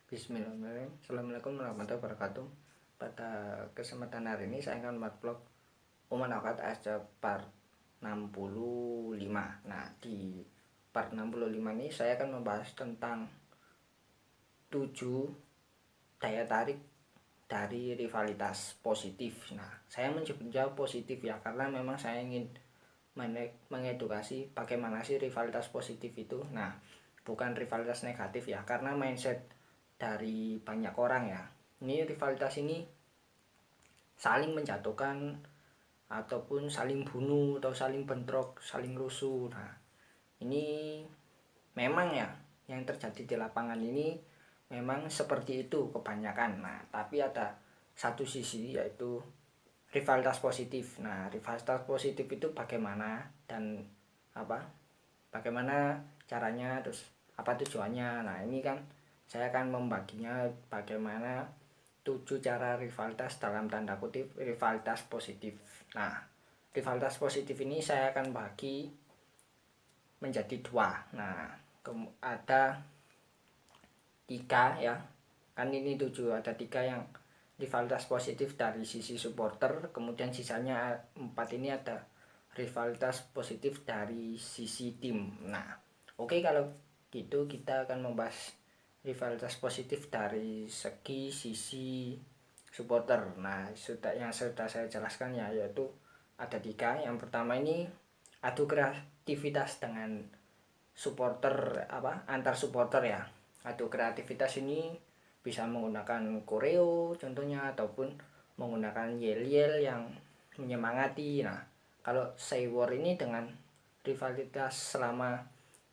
Bismillahirrahmanirrahim. Assalamualaikum warahmatullahi wabarakatuh. Pada kesempatan hari ini saya akan membuat vlog Oman Awkat Aja part 65. Nah, di part 65 ini saya akan membahas tentang 7 daya tarik dari rivalitas positif. Nah, saya menyebutnya positif ya karena memang saya ingin mengedukasi bagaimana sih rivalitas positif itu. Nah, bukan rivalitas negatif ya, karena mindset dari banyak orang ya, ini rivalitas ini saling menjatuhkan ataupun saling bunuh atau saling bentrok, saling rusuh. Nah, ini memang ya yang terjadi di lapangan ini memang seperti itu kebanyakan. Nah, tapi ada satu sisi yaitu rivalitas positif. Nah, rivalitas positif itu bagaimana dan bagaimana caranya, terus apa tujuannya. Nah, ini kan saya akan membaginya bagaimana 7 cara rivalitas dalam tanda kutip rivalitas positif. Nah, rivalitas positif ini saya akan bagi menjadi 2. Nah, ada 3 ya. Kan ini 7, ada 3 yang rivalitas positif dari sisi supporter, kemudian sisanya 4 ini ada rivalitas positif dari sisi tim. Nah, oke, kalau gitu kita akan membahas rivalitas positif dari sisi supporter. Nah, yang sudah saya jelaskan ya, yaitu ada 3. Yang pertama ini adu kreativitas dengan supporter, antar supporter ya. Adu kreativitas ini bisa menggunakan koreo contohnya, ataupun menggunakan yel-yel yang menyemangati. Nah, kalau say war ini dengan rivalitas selama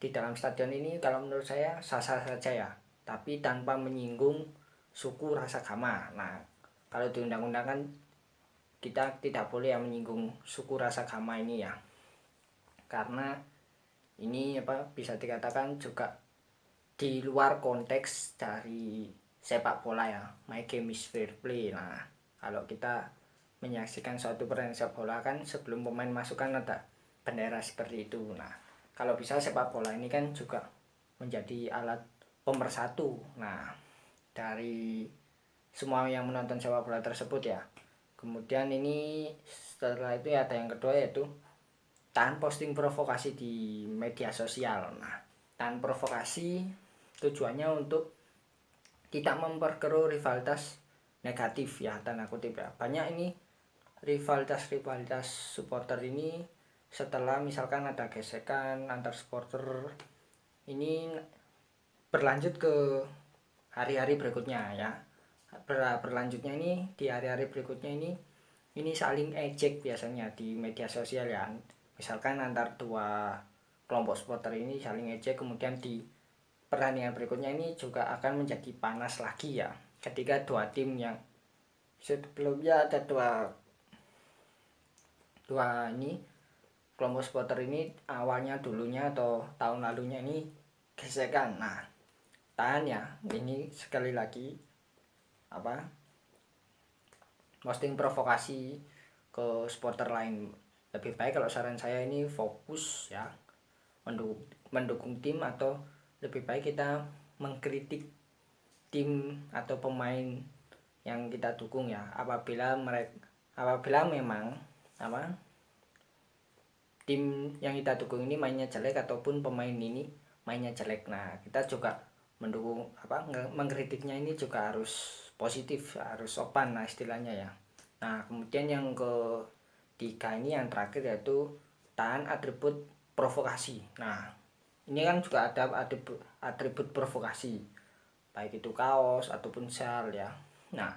di dalam stadion ini, kalau menurut saya sah-sah saja ya, tapi tanpa menyinggung suku, ras, agama. Nah, kalau di undang-undang kan kita tidak boleh ya menyinggung suku, ras, agama ini ya, karena ini bisa dikatakan juga di luar konteks dari sepak bola ya. My game is fair play. Nah, kalau kita menyaksikan suatu pertandingan sepak bola kan sebelum pemain masuk kan ada bendera seperti itu. Nah, kalau bisa sepak bola ini kan juga menjadi alat pemersatu. Nah, dari semua yang menonton sepak bola tersebut ya. Kemudian ini setelah itu ya ada yang kedua, yaitu tahan posting provokasi di media sosial. Nah, tahan provokasi tujuannya untuk tidak memperkeruh rivalitas negatif ya, tanda kutip ya. Banyak ini rivalitas supporter ini setelah misalkan ada gesekan antar supporter ini berlanjut ke hari-hari berikutnya ya. Berlanjutnya ini di hari-hari berikutnya ini saling ejek biasanya di media sosial ya. Misalkan antar 2 kelompok supporter ini saling ejek, kemudian di pertandingan berikutnya ini juga akan menjadi panas lagi ya, ketika 2 tim yang sebelumnya ada dua ini kelompok supporter ini awalnya dulunya atau tahun lalunya ini gesekan. Nah, tahan ya, ini sekali lagi posting provokasi ke supporter lain. Lebih baik kalau saran saya ini fokus ya mendukung tim, atau lebih baik kita mengkritik tim atau pemain yang kita dukung ya, apabila memang tim yang kita dukung ini mainnya jelek ataupun pemain ini mainnya jelek. Nah, kita juga mendukung mengkritiknya ini juga harus positif, harus sopan lah istilahnya ya. Nah, kemudian yang ketiga ini yang terakhir, yaitu tahan atribut provokasi. Nah, ini kan juga ada atribut provokasi, baik itu kaos ataupun sjal ya. Nah,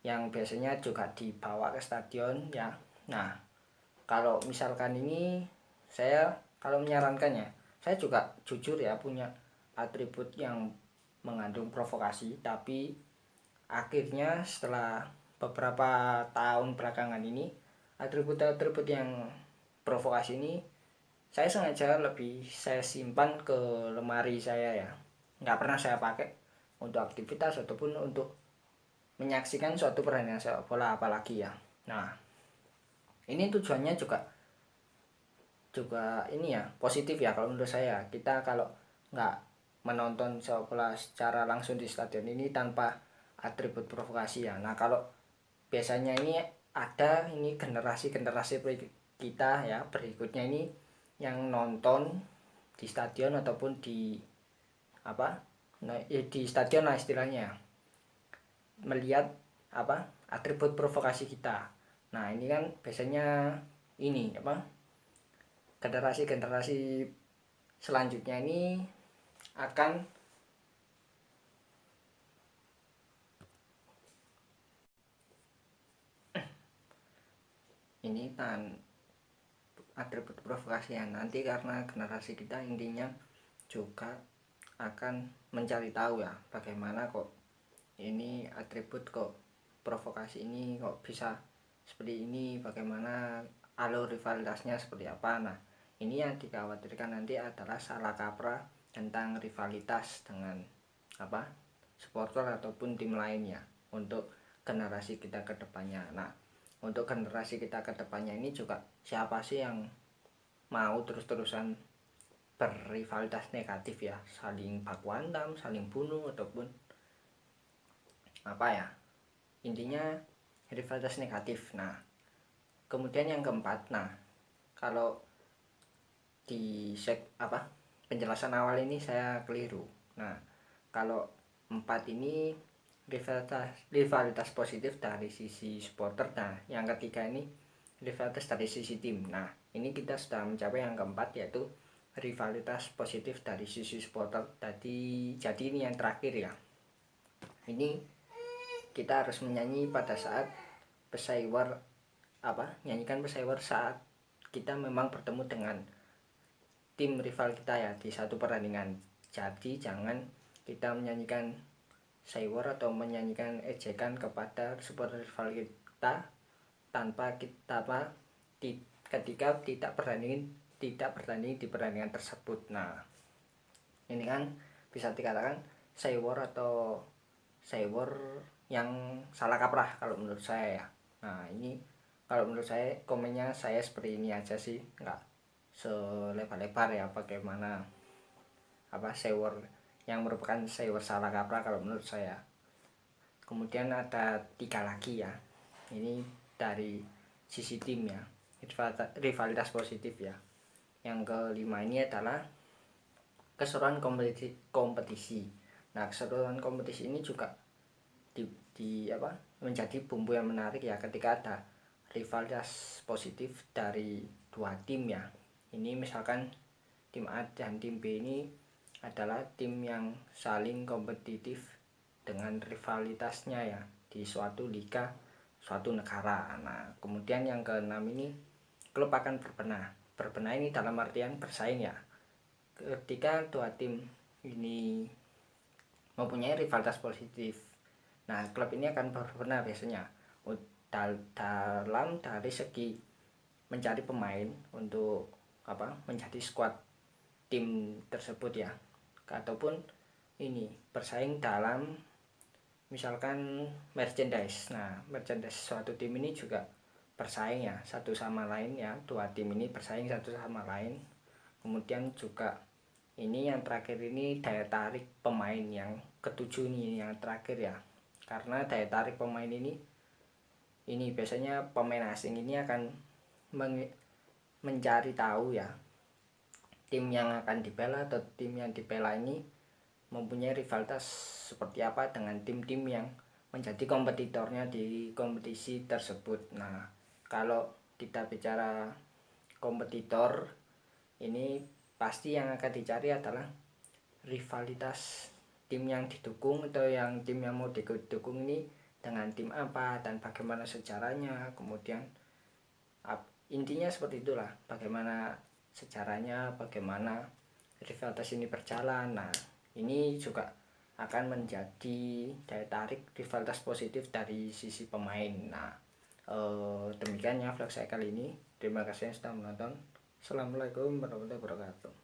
yang biasanya juga dibawa ke stadion ya. Nah, kalau misalkan ini saya kalau menyarankannya, saya juga jujur ya punya atribut yang mengandung provokasi, tapi akhirnya setelah beberapa tahun belakangan ini atribut-atribut yang provokasi ini saya sengaja saya simpan ke lemari saya ya, nggak pernah saya pakai untuk aktivitas ataupun untuk menyaksikan suatu pertandingan sepak bola apalagi ya. Nah, ini tujuannya juga ini ya positif ya kalau menurut saya. Kita kalau nggak menonton sepak bola secara langsung di stadion ini tanpa atribut provokasi ya. Nah kalau biasanya ini ada ini generasi kita ya berikutnya ini yang nonton di stadion ataupun di apa, nah, di stadion lah istilahnya, melihat apa atribut provokasi kita. Nah ini kan biasanya ini apa, generasi selanjutnya ini akan ini tan atribut provokasi ya nanti, karena generasi kita intinya juga akan mencari tahu ya bagaimana kok ini atribut kok provokasi ini kok bisa seperti ini, bagaimana alur rivalitasnya seperti apa. Nah ini yang dikhawatirkan nanti adalah salah kaprah tentang rivalitas dengan apa supporter ataupun tim lainnya untuk generasi kita ke depannya. Nah untuk generasi kita ke depannya ini juga siapa sih yang mau terus-terusan berrivalitas negatif ya, saling baku hantam, saling bunuh ataupun apa ya, intinya rivalitas negatif. Nah kemudian yang keempat, nah kalau di penjelasan awal ini saya keliru. Nah kalau empat ini rivalitas positif dari sisi supporter. Nah yang ketiga ini rivalitas dari sisi tim. Nah ini kita sudah mencapai yang keempat, yaitu rivalitas positif dari sisi supporter. Jadi ini yang terakhir ya, ini kita harus menyanyi pada saat pesaingwar nyanyikan pesaingwar saat kita memang bertemu dengan tim rival kita ya di satu pertandingan. Jadi jangan kita menyanyikan saywar atau menyanyikan ejekan kepada supporter rival kita tanpa kita ketika tidak bertanding di pertandingan tersebut. Nah ini kan bisa dikatakan saywar atau saywar yang salah kaprah kalau menurut saya ya. Nah ini kalau menurut saya komennya saya seperti ini aja sih, nggak selebar-lebar ya bagaimana saywar yang merupakan saywar salah kaprah kalau menurut saya. Kemudian ada 3 lagi ya, ini dari sisi tim ya, rivalitas positif ya. Yang kelima ini adalah keseruan kompetisi. Nah keseruan kompetisi ini juga menjadi bumbu yang menarik ya ketika ada rivalitas positif dari 2 tim ya. Ini misalkan tim A dan tim B ini adalah tim yang saling kompetitif dengan rivalitasnya ya di suatu liga suatu negara. Nah kemudian yang keenam ini klub akan berbenah ini dalam artian bersaing ya. Ketika 2 tim ini mempunyai rivalitas positif, nah klub ini akan berbenah biasanya dalam dari segi mencari pemain untuk menjadi squad tim tersebut ya, ataupun ini bersaing dalam misalkan merchandise. Nah merchandise suatu tim ini juga bersaing ya satu sama lain ya, 2 tim ini bersaing satu sama lain. Kemudian juga ini yang terakhir ini daya tarik pemain, yang ketujuh ini yang terakhir ya, karena daya tarik pemain ini biasanya pemain asing ini akan mencari tahu ya tim yang akan dibela atau tim yang dibela ini mempunyai rivalitas seperti apa dengan tim-tim yang menjadi kompetitornya di kompetisi tersebut. Nah kalau kita bicara kompetitor ini pasti yang akan dicari adalah rivalitas tim yang didukung atau tim yang mau didukung ini dengan tim apa dan bagaimana sejarahnya. Kemudian intinya seperti itulah, bagaimana sejarahnya, bagaimana rivalitas ini berjalan. Nah ini juga akan menjadi daya tarik rivalitas positif dari sisi pemain. Nah demikian ya vlog saya kali ini. Terima kasih yang sudah menonton. Assalamualaikum warahmatullahi wabarakatuh.